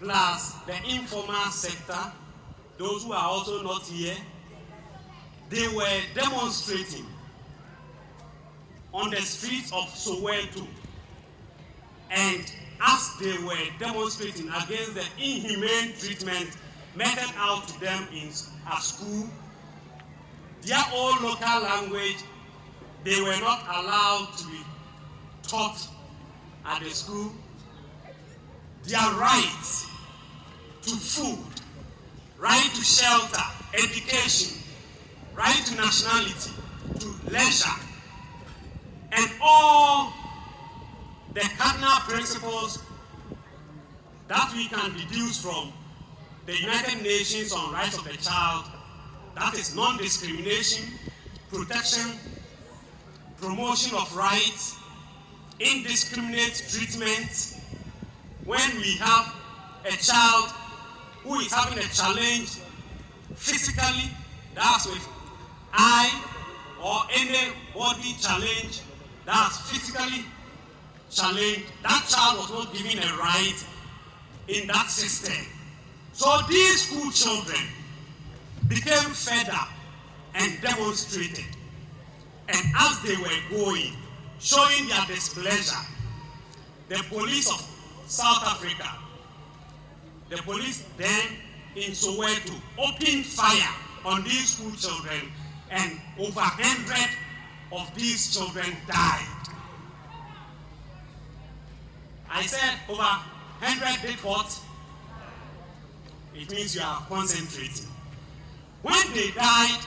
plus the informal sector, those who are also not here, they were demonstrating on the streets of Soweto. And as they were demonstrating against the inhumane treatment meted out to them at school, their own local language, they were not allowed to be taught at the school. Their rights to food, right to shelter, education, right to nationality, to leisure, and all the cardinal principles that we can deduce from the United Nations on Rights of the Child, that is non-discrimination, protection, promotion of rights, indiscriminate treatment. When we have a child who is having a challenge physically, that's with eye or any body challenge, that's physically challenged, that child was not given a right in that system. So these school children became fed up and demonstrated. And as they were going, showing their displeasure, the police of South Africa, the police then in Soweto opened fire on these school children, and over 100 of these children died. I said over 100 did what? It means you are concentrating. When they died,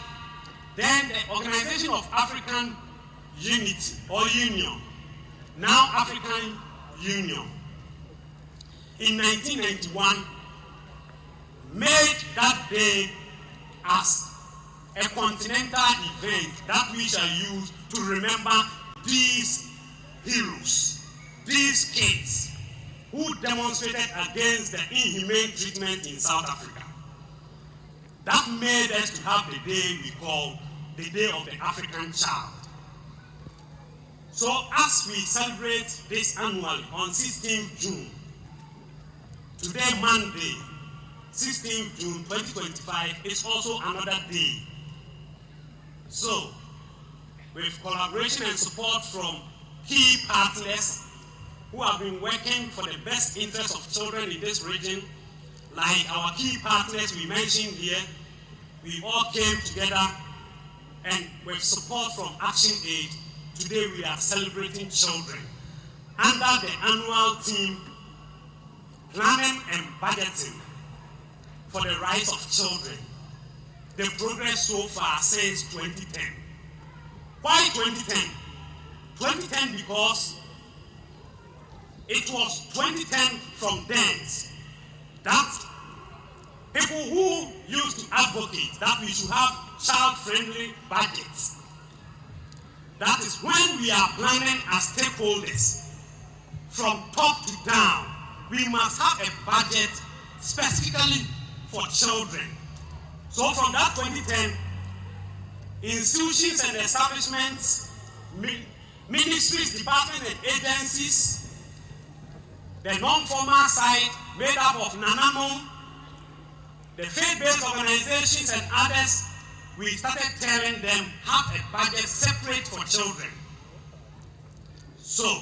then the Organization of African Unity or Union, now African Union, in 1991 made that day as a continental event that we shall use to remember these heroes, these kids who demonstrated against the inhumane treatment in South Africa. That made us to have the day we call the Day of the African Child. So as we celebrate this annually on 16th June, today Monday, 16th June 2025, is also another day. So, with collaboration and support from key partners who have been working for the best interests of children in this region, like our key partners we mentioned here, we all came together, and with support from Action Aid, today we are celebrating children under the annual theme, Planning and Budgeting for the Rights of Children. The progress so far since 2010. Why 2010? 2010 because it was 2010 from then that people who used to advocate that we should have child-friendly budgets. That is when we are planning as stakeholders from top to down, we must have a budget specifically for children. So from that 2010, institutions and establishments, ministries, departments and agencies, the non-formal side made up of NANAMO, the faith-based organizations and others, we started telling them have a budget separate for children. So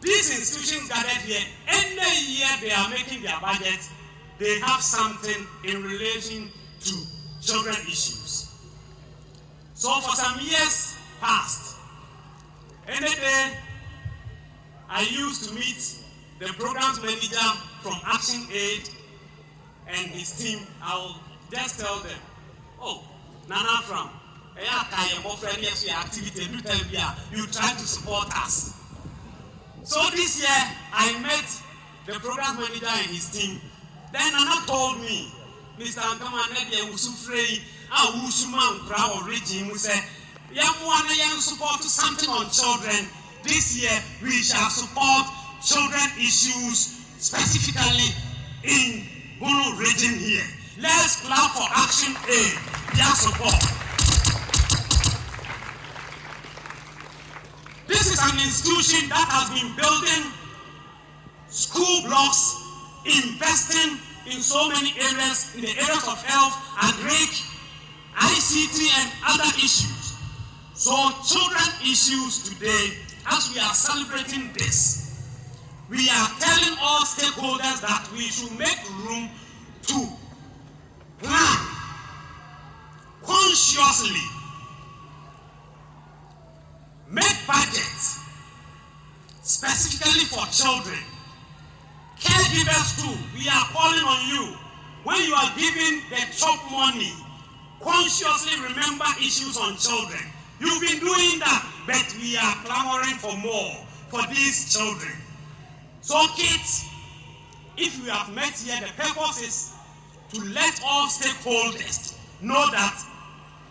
these institutions gathered here, any year they are making their budget, they have something in relation to children issues. So for some years past, any day I used to meet the programs manager from Action Aid and his team. I will just tell them, oh, Nana from activity, you try to support us. So this year I met the program manager and his team. Then Nana told me, Mr. Ankamanede Usufrei, Awushuman Crow region, who said, Yamuana support something on children. This year we shall support children issues specifically in Bono region here. Let's clap for Action Aid, their support. This is an institution that has been building school blocks investing in so many areas, in the areas of health, agric, ICT, and other issues. So children issues today, as we are celebrating this, we are telling all stakeholders that we should make room to plan consciously, make budgets specifically for children. Caregivers too, we are calling on you. When you are giving the chop money, consciously remember issues on children. You've been doing that, but we are clamoring for more for these children. So kids, if we have met here, the purpose is to let all stakeholders know that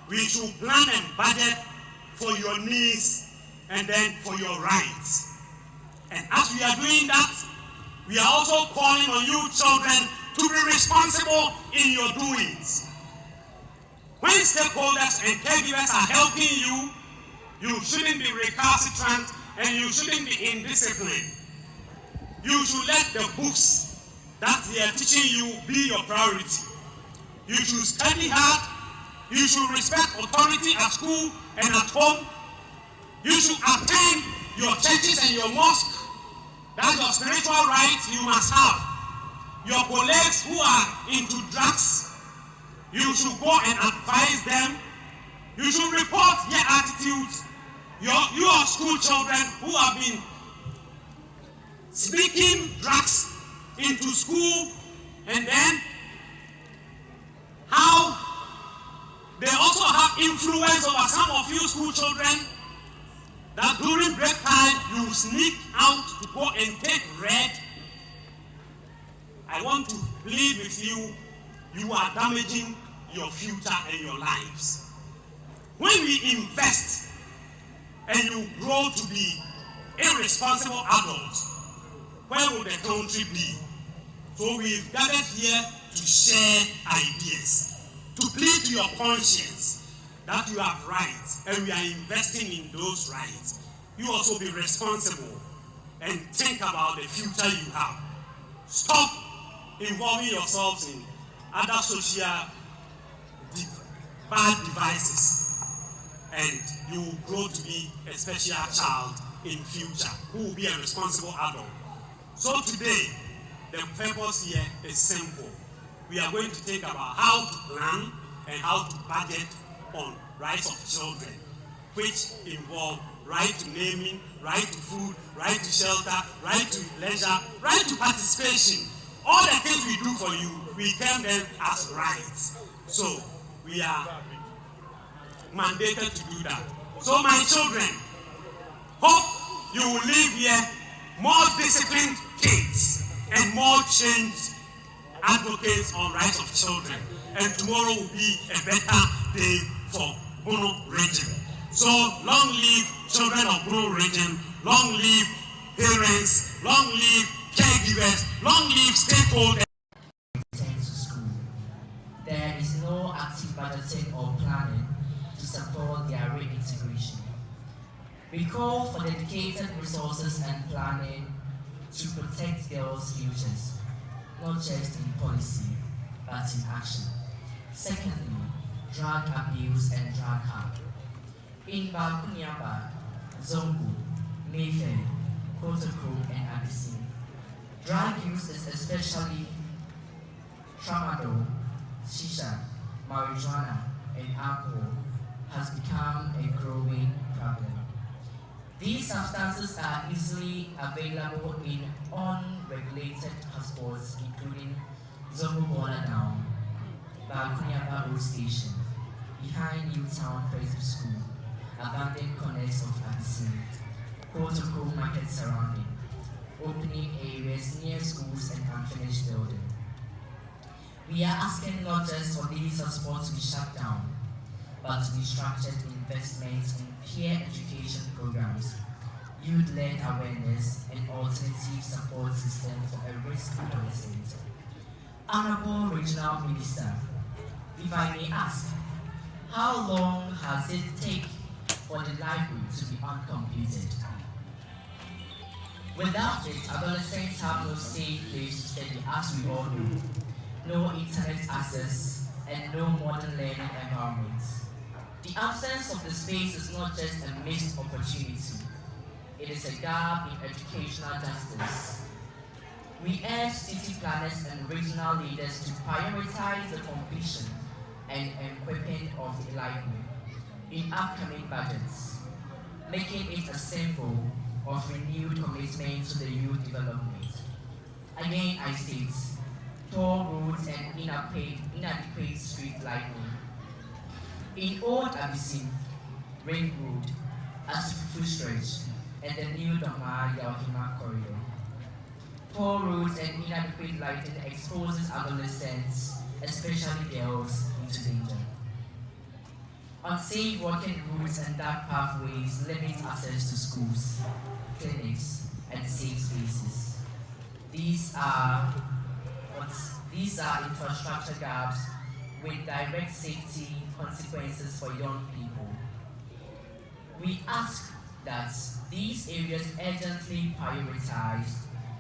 we should plan and budget for your needs and then for your rights. And as we are doing that, we are also calling on you children to be responsible in your doings. When stakeholders and caregivers are helping you, you shouldn't be recalcitrant and you shouldn't be indisciplined. You should let the books that they are teaching you be your priority. You should study hard. You should respect authority at school and at home. You should attend your churches and your mosques. That's your spiritual rights you must have. Your colleagues who are into drugs, you should go and advise them. You should report their attitudes. Your school children who have been sneaking drugs into school, and then how they also have influence over some of you school children, that during break time you sneak out to go and take red. I want to plead with you, you are damaging your future and your lives. When we invest and you grow to be irresponsible adults, where will the country be? So we've gathered here to share ideas, to plead to your conscience that you have rights and we are investing in those rights. You also be responsible and think about the future you have. Stop involving yourselves in other social bad devices, and you will grow to be a special child in future who will be a responsible adult. So today, the purpose here is simple. We are going to think about how to plan and how to budget on rights of children, which involve right to naming, right to food, right to shelter, right to leisure, right to participation. All the things we do for you, we term them as rights. So we are mandated to do that. So my children, hope you will live here more disciplined kids and more changed advocates on rights of children. And tomorrow will be a better day for Bono region. So long live children of Bono region, long live parents, long live caregivers, long live stakeholders. There is no active budgeting or planning to support their reintegration. We call for dedicated resources and planning to protect girls' futures, not just in policy, but in action. Secondly, drug abuse and drug harm. In Balkuniaba, Zongo, Mayfair, Kotoko, and Abyssine, drug use is especially tramadol, shisha, marijuana, and alcohol has become a growing problem. These substances are easily available in unregulated hotspots, including Zongo Border Down, Balkuniaba Road Station, behind Newtown Prison School, abandoned corners of Abyssine, Kotoko Market surrounding, opening areas near schools and unfinished buildings. We are asking not just for these hotspots to be shut down, but to be structured investments in peer education programs, youth-led awareness, and alternative support system for a risk adolescent. Honorable Regional Minister, if I may ask, how long has it taken for the library to be uncompleted? Without it, adolescents have no safe place to study, as we all know, no internet access, and no modern learning environment. The absence of the space is not just a missed opportunity, it is a gap in educational justice. We urge city planners and regional leaders to prioritize the completion and equipping of the enlightenment in upcoming budgets, making it a symbol of renewed commitment to the youth development. Again, I state, tall roads and inadequate street lighting. In Old Abysin, Ring Road, Asufufu Stretch, and the new Doma Yahima corridor. Poor roads and inadequate lighting exposes adolescents, especially girls, into danger. Unsafe walking routes and dark pathways limit access to schools, clinics, and safe spaces. These are infrastructure gaps with direct safety consequences for young people. We ask that these areas urgently prioritized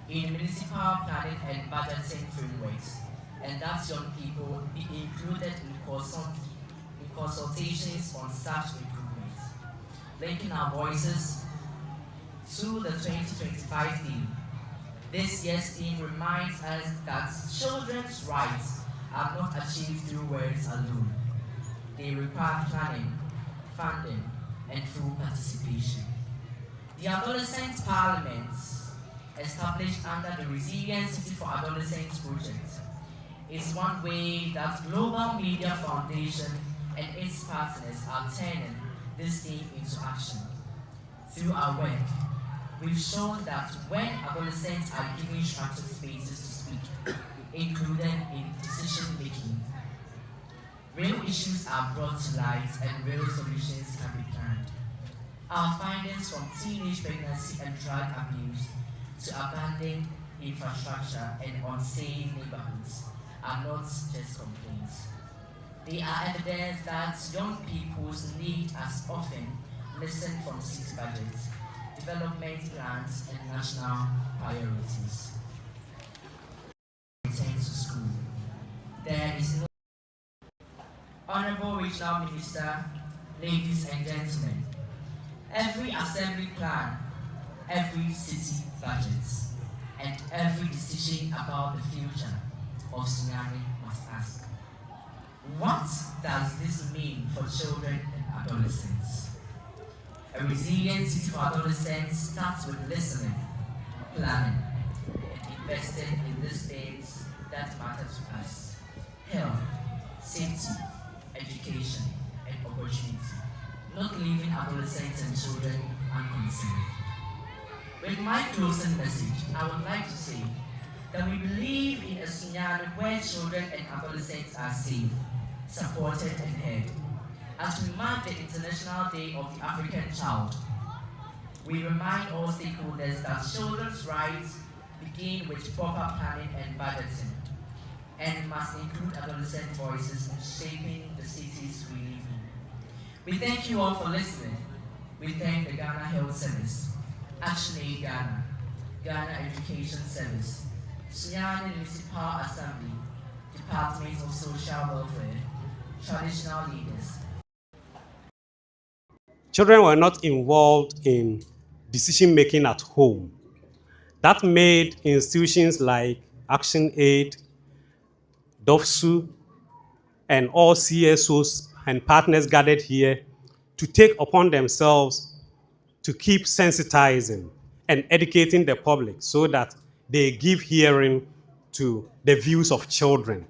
in municipal planning and budgeting frameworks, and that young people be included in consultations on such improvements. Linking our voices to the 2025 theme. This year's theme reminds us that children's rights are not achieved through words alone. They require planning, funding, and full participation. The Adolescent Parliament, established under the Resilient City for Adolescents project, is one way that Global Media Foundation and its partners are turning this theme into action. Through our work, we've shown that when adolescents are given structured spaces to speak, including in decision-making, real issues are brought to light and real solutions can be planned. Our findings from teenage pregnancy and drug abuse to abandoned infrastructure and unsafe neighborhoods are not just complaints. They are evidence that young people's needs are often missing from city budgets, development plans, and national priorities. Return to school. There is no Honorable Regional Minister, ladies and gentlemen, every assembly plan, every city budget, and every decision about the future of Sunyani must ask, what does this mean for children and adolescents? A resilient city for adolescents starts with listening, planning, and investing in these things that matter to us: health, safety, education, and opportunity, not leaving adolescents and children unconcerned. With my closing message, I would like to say that we believe in a Sunyani where children and adolescents are safe, supported, and heard. As we mark the International Day of the African Child, we remind all stakeholders that children's rights begin with proper planning and budgeting, and must include adolescent voices in shaping the cities we live in. We thank you all for listening. We thank the Ghana Health Service, ActionAid Ghana, Ghana Education Service, Sunyani Municipal Assembly, Department of Social Welfare, traditional leaders. Children were not involved in decision-making at home. That made institutions like ActionAid, DOFSU, and all CSOs and partners gathered here to take upon themselves to keep sensitizing and educating the public so that they give hearing to the views of children.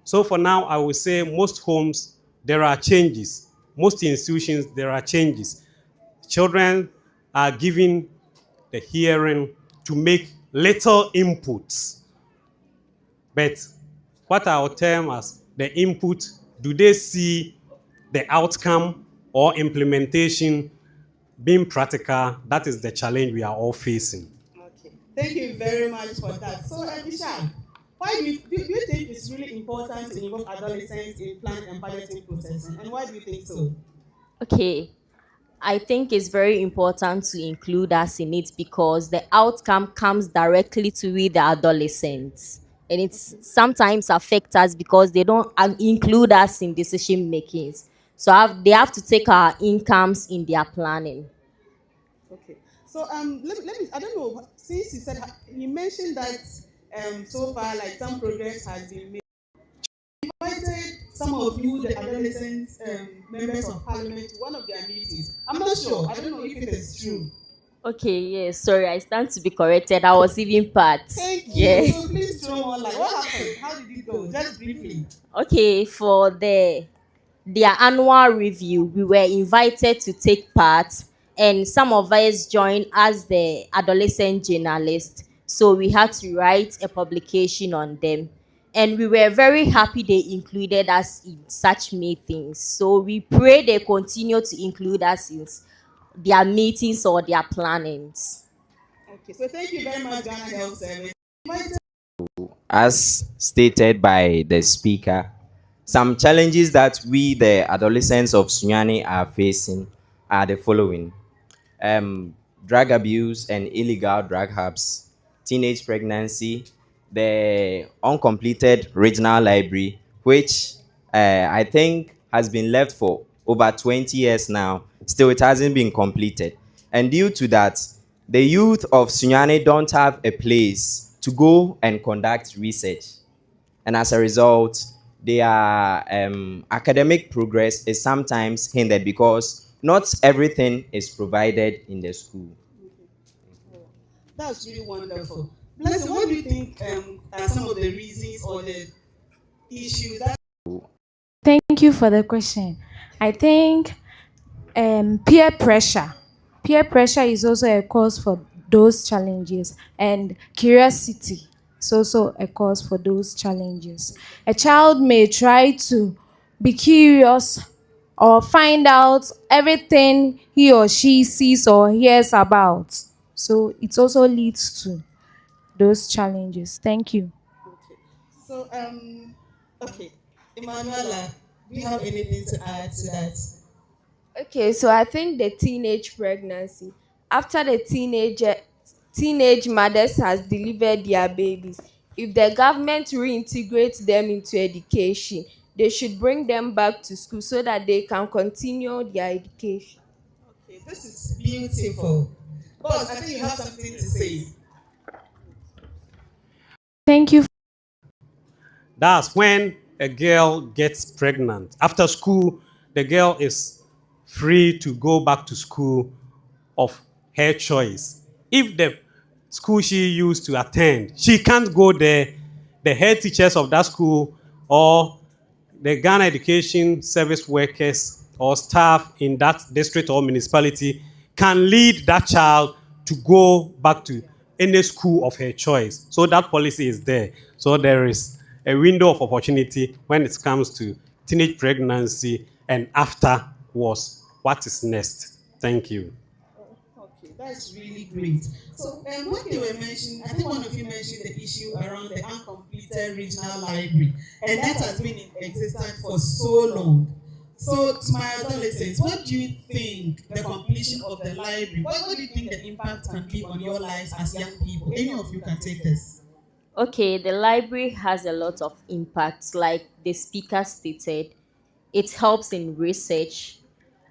So for now, I will say most homes, there are changes. Most institutions, there are changes. Children are given the hearing to make little inputs. But what I will term as the input, do they see the outcome or implementation being practical? That is the challenge we are all facing. Okay, thank you very much for that. So, Abishan, why do you think it's really important to involve adolescents in planning and budgeting processing, and why do you think so? Okay, I think it's very important to include us in it because the outcome comes directly to we the adolescents. And it's sometimes affect us because they don't include us in decision makings. So they have to take our incomes in their planning. Okay. So let me I don't know, since you mentioned that so far like some progress has been made. Invited some of you, the adolescent members of parliament, to one of their meetings. I'm not sure. I don't know if it is true. Okay, yes, sorry, I stand to be corrected. I was even part. Thank Yeah. you. So please throw more light. What happened? How did it go? Just briefly. Okay, for their annual review, we were invited to take part, and some of us joined as the adolescent journalists. So we had to write a publication on them, and we were very happy they included us in such meetings. So we pray they continue to include us in their meetings or their plannings. Okay. So thank you very much, Ghana Health Service. Invited As stated by the speaker, some challenges that we, the adolescents of Sunyani, are facing are the following: drug abuse and illegal drug hubs, teenage pregnancy, the uncompleted regional library, which I think has been left for over 20 years now. Still, it hasn't been completed. And due to that, the youth of Sunyani don't have a place to go and conduct research. And as a result, their academic progress is sometimes hindered because not everything is provided in the school. That's really wonderful. Blessing, what do you think are some of the reasons or the issues that Thank you for the question. I think peer pressure. Peer pressure is also a cause for those challenges, and curiosity is also a cause for those challenges. A child may try to be curious or find out everything he or she sees or hears about. So it also leads to those challenges. Thank you. okay. So okay. Emanuela, do you have anything to add to that? Okay, so I think the teenage pregnancy. After the teenage mothers has delivered their babies, if the government reintegrates them into education, they should bring them back to school so that they can continue their education. Okay, this is beautiful. Boss, I think you have something to say. Thank you. That's when a girl gets pregnant. After school, the girl is free to go back to school of her choice. If the school she used to attend, she can't go there, the head teachers of that school or the Ghana Education Service workers or staff in that district or municipality can lead that child to go back to any school of her choice. So that policy is there. So there is a window of opportunity when it comes to teenage pregnancy and afterwards. What is next? Thank you. Okay, that's really great. So, when they were mentioning, I think one of you mentioned the issue around the uncompleted regional library, and that has been in existence for so long. So, to my adolescents, what do you think the completion of the library, what do you think the impact can be on your lives as young people? Any of you can take this. Okay, the library has a lot of impacts, like the speaker stated. It helps in research,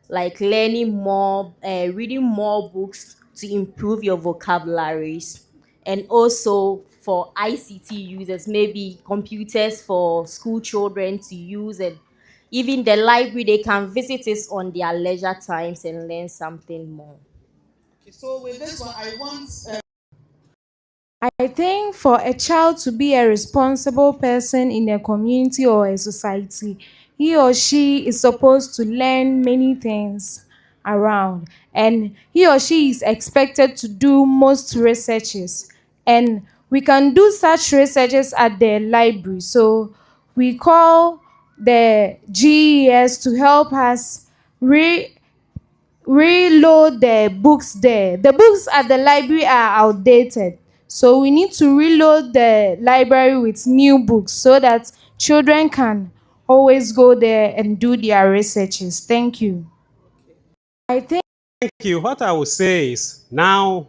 like learning more, reading more books to improve your vocabularies, and also for ICT users, maybe computers for school children to use, and even the library they can visit it on their leisure times and learn something more. Okay, so with this one, I want I think for a child to be a responsible person in a community or a society, he or she is supposed to learn many things around, and he or she is expected to do most researches, and we can do such researches at the library. So we call the GES to help us re reload the books there. The books at the library are outdated. So we need to reload the library with new books so that children can always go there and do their researches. Thank you. I think Thank you. What I would say is now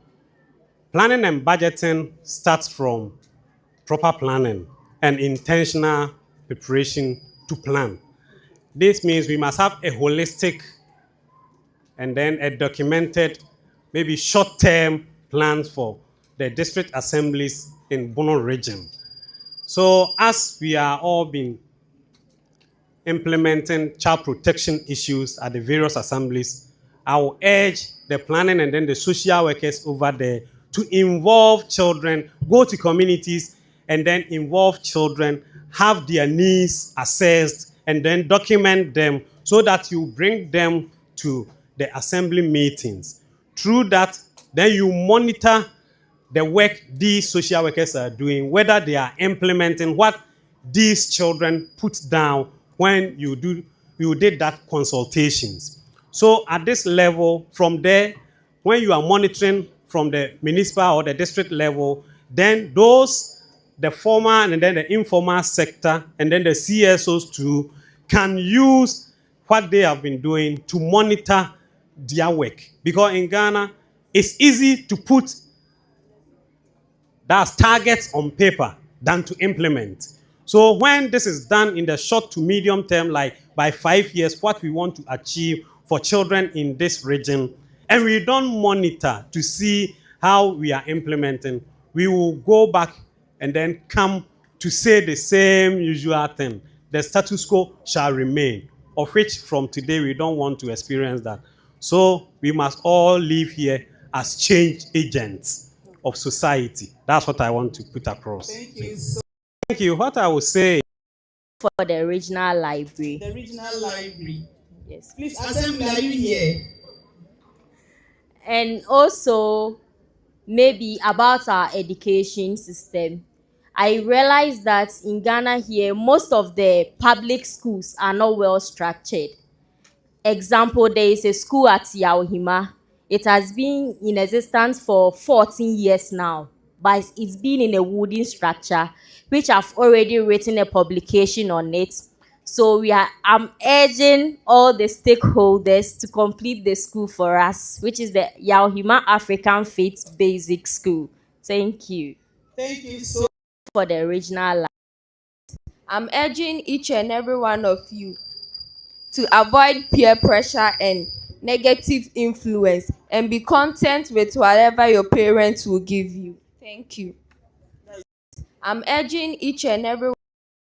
planning and budgeting starts from proper planning and intentional preparation to plan. This means we must have a holistic and then a documented, maybe short-term plans for the district assemblies in Bono region. So as we are all been implementing child protection issues at the various assemblies, I will urge the planning and then the social workers over there to involve children, go to communities and then involve children, have their needs assessed and then document them so that you bring them to the assembly meetings. Through that, then you monitor the work these social workers are doing, whether they are implementing what these children put down when you did that consultations. So at this level, from there, when you are monitoring from the municipal or the district level, then the formal and then the informal sector and then the CSOs too can use what they have been doing to monitor their work. Because in Ghana, it's easy to put that's targets on paper than to implement. So when this is done in the short to medium term, like by 5 years, what we want to achieve for children in this region, and we don't monitor to see how we are implementing, we will go back and then come to say the same usual thing. The status quo shall remain, of which from today we don't want to experience that. So we must all live here as change agents of society. That's what I want to put across. Thank you. So Thank you. What I would say For the regional library. the regional library. Yes. Please, Assembly, are you here? And also, maybe about our education system. I realized that in Ghana here, most of the public schools are not well structured. Example, there is a school at Yauhima. It has been in existence for 14 years now, but it's been in a wooden structure, which I've already written a publication on it. So I'm urging all the stakeholders to complete the school for us, which is the Yauhima African Faith Basic School. Thank you. Thank you so For the original. I'm urging each and every one of you to avoid peer pressure and negative influence and be content with whatever your parents will give you. Thank you. I'm urging each and every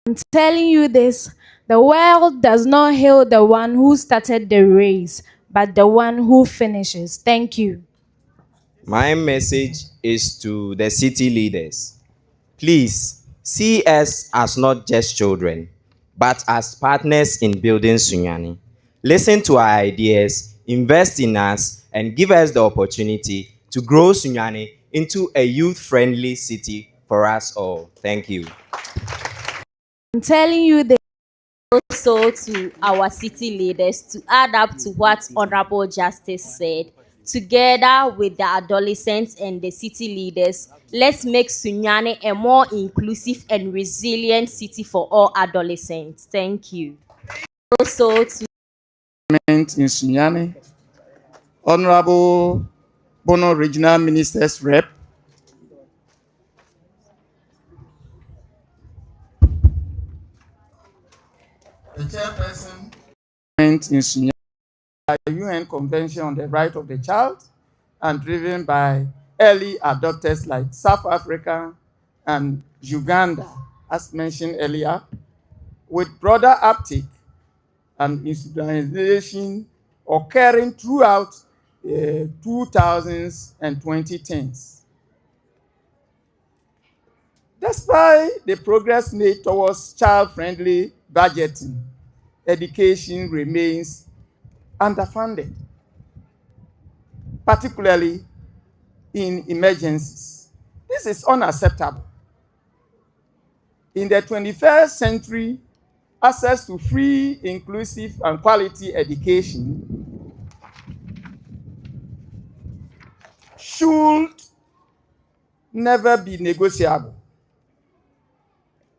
I'm telling you this, the world does not hail the one who started the race, but the one who finishes. Thank you. My message is to the city leaders. Please see us as not just children, but as partners in building Sunyani. Listen to our ideas, invest in us, and give us the opportunity to grow Sunyani into a youth-friendly city for us all. Thank you. I'm telling you this. Also to our city leaders to add up to what Honorable Justice said. Together with the adolescents and the city leaders, let's make Sunyani a more inclusive and resilient city for all adolescents. Thank you. Also to in Sunyani, Honorable Bono Regional Ministers Rep, the chairperson in Sunyani, the UN Convention on the Right of the Child, and driven by early adopters like South Africa and Uganda, as mentioned earlier, with broader uptake and institutionalization occurring throughout 2000s and 2010s. Despite the progress made towards child-friendly budgeting, education remains underfunded, particularly in emergencies. This is unacceptable. In the 21st century, access to free, inclusive, and quality education should never be negotiable.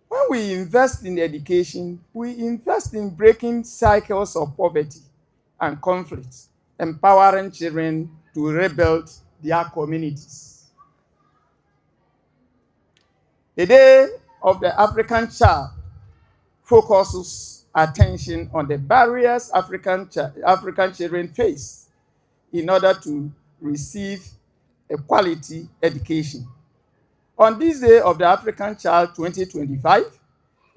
When we invest in education, we invest in breaking cycles of poverty and conflict empowering children to rebuild their communities. The Day of the African Child focuses attention on the barriers African children face in order to receive a quality education. On this Day of the African Child 2025,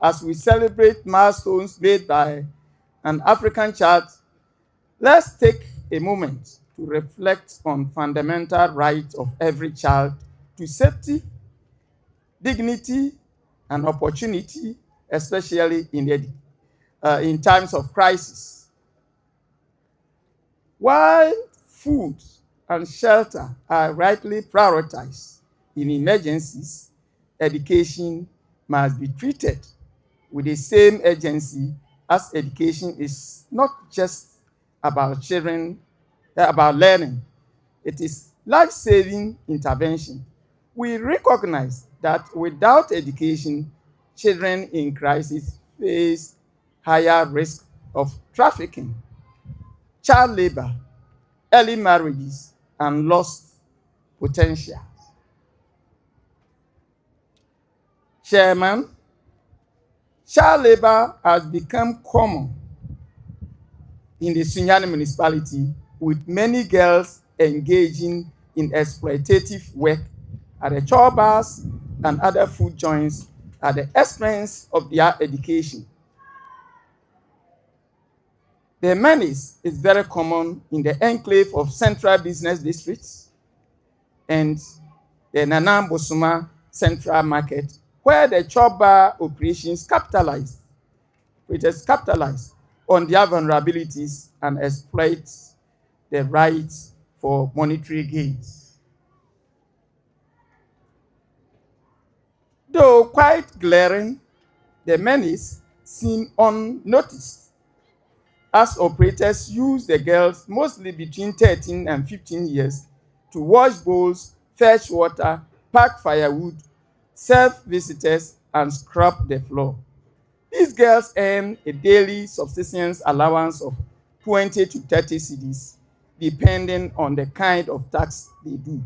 as we celebrate milestones made by an African child, let's take a moment to reflect on fundamental rights of every child to safety, dignity, and opportunity, especially in times of crisis. While food and shelter are rightly prioritized in emergencies, education must be treated with the same urgency, as education is not just about about learning. It is life-saving intervention. We recognize that without education, children in crisis face higher risk of trafficking, child labor, early marriages, and lost potential. Chairman, child labor has become common in the Sunyani municipality, with many girls engaging in exploitative work at the chore bars and other food joints at the expense of their education. The menace is very common in the enclave of central business districts and the Nanam Bosuma Central Market, where the chore bar operations capitalize on their vulnerabilities and exploit the rights for monetary gains. Though quite glaring, the menace seem unnoticed, as operators use the girls, mostly between 13 and 15 years, to wash bowls, fetch water, pack firewood, serve visitors, and scrub the floor. These girls earn a daily subsistence allowance of 20 to 30 cedis, depending on the kind of task they do.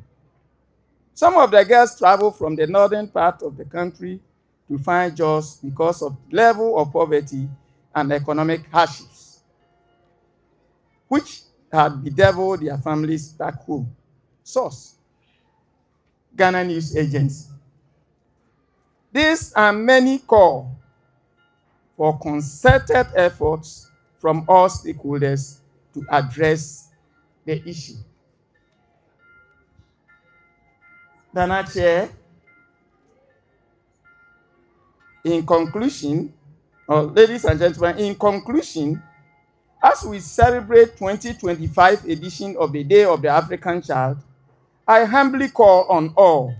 Some of the girls travel from the northern part of the country to find jobs because of the level of poverty and economic hardships, which had bedeviled their families back home. Source: Ghana News Agency. These and many call for concerted efforts from all stakeholders to address the issue. Dana Chair, in conclusion, ladies and gentlemen, in conclusion, as we celebrate 2025 edition of the Day of the African Child, I humbly call on all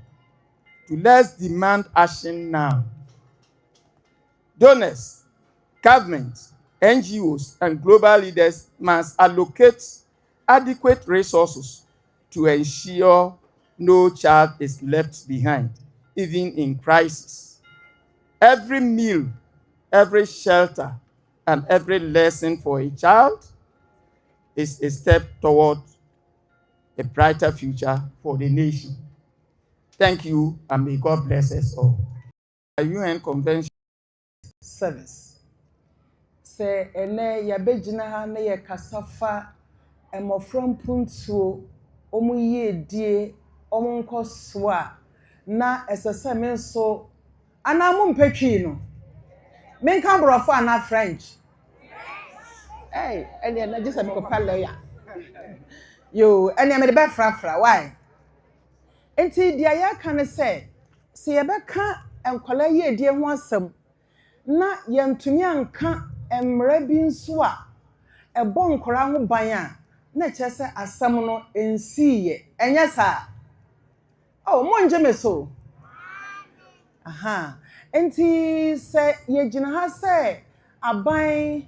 to let's demand action now. Donors, governments, NGOs, and global leaders must allocate adequate resources to ensure no child is left behind, even in crisis. Every meal, every shelter, and every lesson for a child is a step toward a brighter future for the nation. Thank you, and may God bless us all. The UN Convention Service. Say ene yabegyina ha na ye kasafa emofra mpuntuo omu yedie omu nkoso a na esese me nso anamu mpetwi no menka brofo ana French. Hey, ene na just me ko lawyer. Yo, ene me de be frafra why? Enti dia ya kan say se ye be ka enkola yedie ho asem na yentumi anka emre bi nso a ebo nkora ho ban a na kyese asem no ensiye enye sa oh monje me so aha enti se yegina ha se aban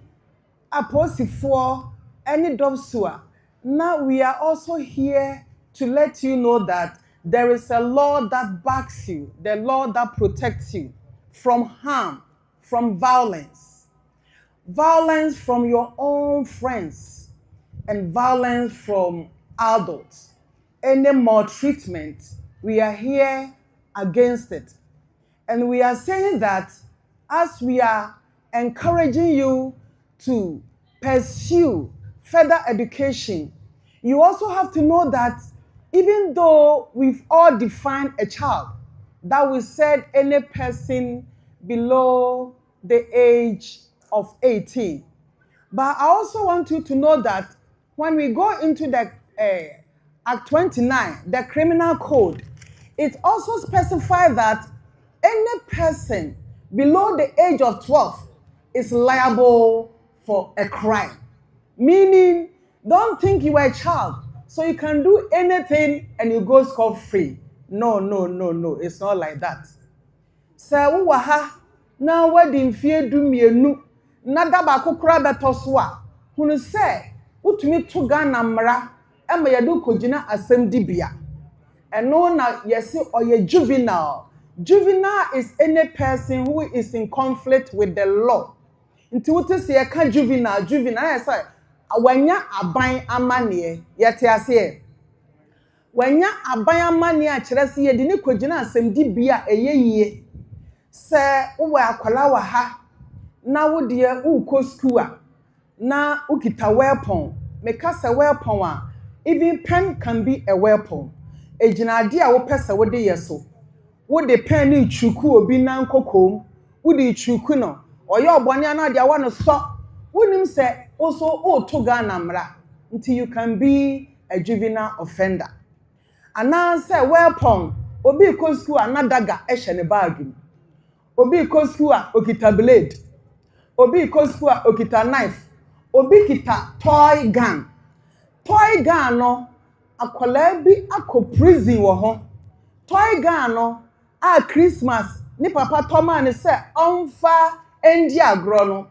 aposifo any dovsua. Now we are also here to let you know that there is a law that backs you, the law that protects you from harm, from violence from your own friends, and violence from adults, any maltreatment, we are here against it. And we are saying that as we are encouraging you to pursue further education, you also have to know that even though we've all defined a child, that we said any person below the age of 18. But I also want you to know that when we go into the Act 29, the criminal code, it also specifies that any person below the age of 12 is liable for a crime. Meaning, don't think you are a child, so you can do anything and you go scot-free. No, it's not like that. Sɛ wo ha na wadi mfie du mienu na daba kokora beto so a hunu sɛ wotumi to Ghana mmara ema yɛde kogina asɛm dibia. Ɛno na yɛse ɔyɛ juvenile. Juvenile is any person who is in conflict with the law. Nti wote se yɛka juvenile yɛ wanya aban amane yɛte ase wanya aban amane a kyerɛ se yɛde ne kogina asɛm dibia ɛyɛ sɛ wo akwala wa ha na wo de wo kɔ school a na ukita weapon meka sɛ weapon a even pen can be a weapon ejinade a wo pɛ wo de yeso wo de pen ni chuku obi na nkokom wo de chuku no ɔyɛ ɔbɔne na de awa no so wonim sɛ also o to Ghana mra until you can be a juvenile offender ana sɛ weapon obi kɔ school anadaga ehye ne bag mu obi kɔ school a okita blade obi kɔ school a okita knife obi kita toy gun no akwala bi akɔ prison wɔ ho toy gun no a Christmas ni papa toma ne sɛ ɔmfa endi agro no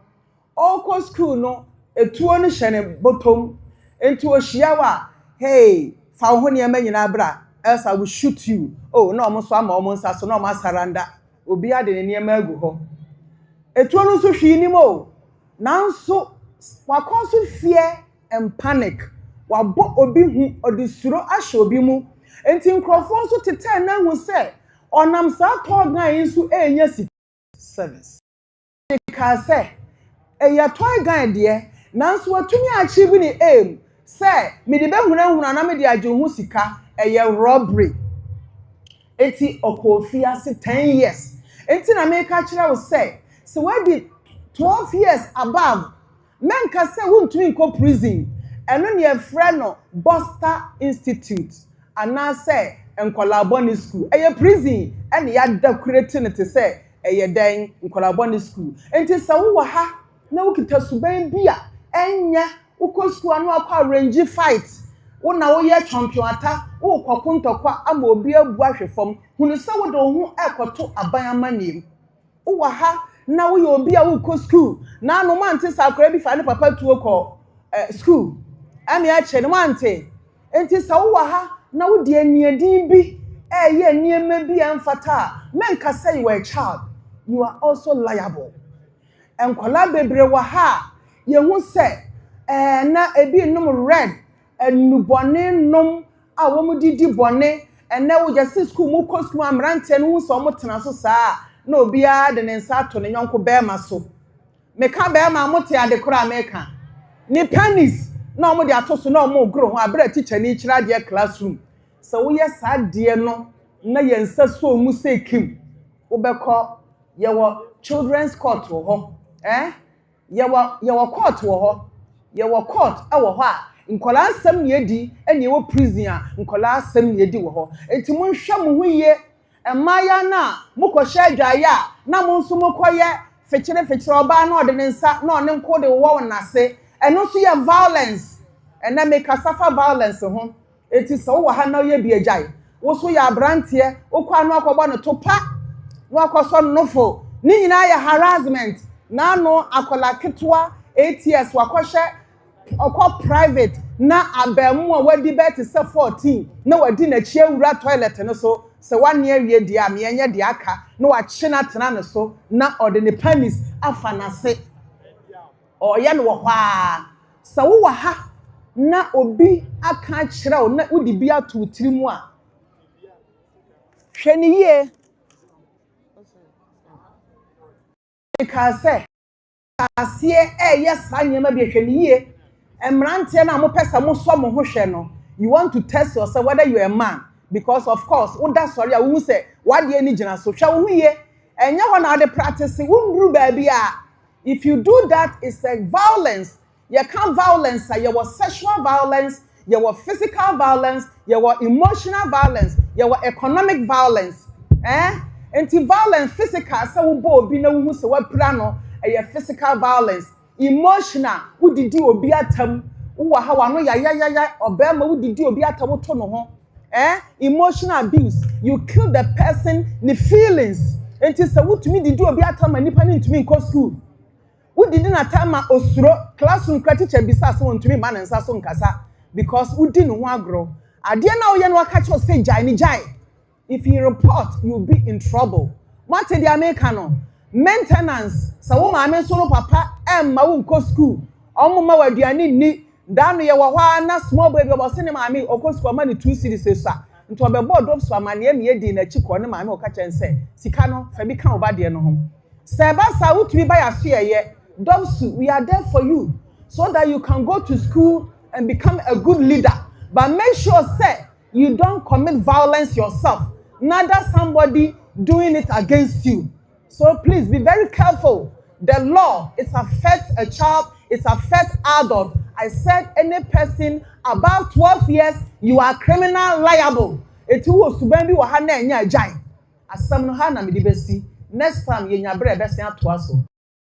ɔkɔ school no etuo no hyɛ ne bottom enti ohia wa hey fa ho ne ma nyina bra else I will shoot you oh no ɔmo so ama ɔmo nsa so no ɔmo asaranda obi ade ne ne ma agu hɔ etuo no so hwi ni mo nanso wakɔ so fear and panic wabɔ obi hu odisuro ahye obi mu enti nkrɔfo so tete na hu sɛ ɔnam saa tɔgan yi so enya si service ka sɛ eya toy gun de nanso watumi achieve ni aim say me de behunahuna na me de agye ho sika eye robbery enti okofi ase 10 years enti na me ka kire wo say so we be 12 years above men ka say wontumi nko prison eno ne efre no Buster Institute ana say enkolaboni school eye prison ene ya decorate ne te say eye den enkolaboni school enti sa wo ha na ukita suban bia enya ukosu anu akwa range fight wona wo ye champion ata wo kokontokwa ama obi abu ahwefom hunu se wo de ho ekoto aban amanem wo ha na wo ye obi a wo ko school na no mante sakora bi fa ne papa tuo ko school ami a che ne mante enti sa wo ha na wo de aniedin bi ye niema bi amfata men ka say you are a child you are also liable enkola bebre wa ha ye hu se na ebi num red enubone num a wo mu didi bone ene wo je school mu ko school amrante no hu so mo tena so saa na obi a de ne nsa to ne nyonko be ma so me ka be ma mo te ade kura me ka ni pennies na mo de atoso na mo gro ho abra teacher ni kira de classroom so wo ye saa de no na ye nsa so mu se kim wo be ko ye wo children's court wo ho yewo court wo ho yewo court e wo ho a nkola asem ne edi ene yewo prison a nkola asem ne edi wo ho enti mo nhwe mo huye emaya na mukɔhye adwaye na mo nso mokɔye fekire oba na ɔde ne nsa na ɔne nko de wo nase eno so ye violence ena make safa violence ho enti so wo ha na ye bi agyae wo so ye abrantie wo kwa no akɔbɔ no topa no akɔsɔ nofo ni nyina ye harassment na no akola ketwa 8 years wakɔhye okɔ private na abamu a wadi bet 14 na wadi na chie wura toilet no so se wane awie dia me enye dia aka na wache na tena ne so na ode ne pennies afa na se oye no wo hwa se wo wa ha na obi aka kyerɛ wo na wodi bi ato tiri mu a hwɛ ne yie ka sɛ aseɛ ɛyɛ saa nneɛma bi hwɛ ne yie mmeranteɛ na mo pɛ sɛ mo sɔ mo ho hwɛ no you want to test yourself whether you are a man because of course woda sorry a wo say wadeɛ ni gyina so hwɛ wo ho yie ɛnyɛ hɔ na ade practice wo nduru baabi a if you do that it's a violence you can't violence you was sexual violence you was physical violence you was emotional violence you was economic violence anti violence physical sɛ wo bo obi na wo hu sɛ wapira no ɛyɛ physical violence emotional wo didi obi atam wo ha wa no ya obema wo didi obi atam wo to no ho emotional abuse you kill the person the feelings anti sɛ wo tumi didi obi atam nipa ni ntumi nko school wo didi na time osuro classroom kra teacher bisa sɛ won tumi ma na nsa so nkasa because wo di no ho agro ade na wo ye no aka cho say jai ni jai if you report you'll be in trouble what the American no maintenance so wo ma me so no papa emma wo nko school omo ma waduane ni dan ye wo hwa na small baby obo se ne ma me okọ school ma ne 2 series esa nto obebo do so amane me edi na chiko ne ma me oka chen se sika no fa bi kan oba de no ho se ba sa wo tumi ba ya so ye Dobsu, we are there for you so that you can go to school and become a good leader. But make sure, sir, you don't commit violence yourself, neither somebody doing it against you. So please be very careful. The law, it affects a child, it affects adult. I said any person above 12 years, you are criminal liable. It was to be wahana enya jai. Asam no hana midibesi. Next time, you nyabre besi atuaso.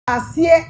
Asiye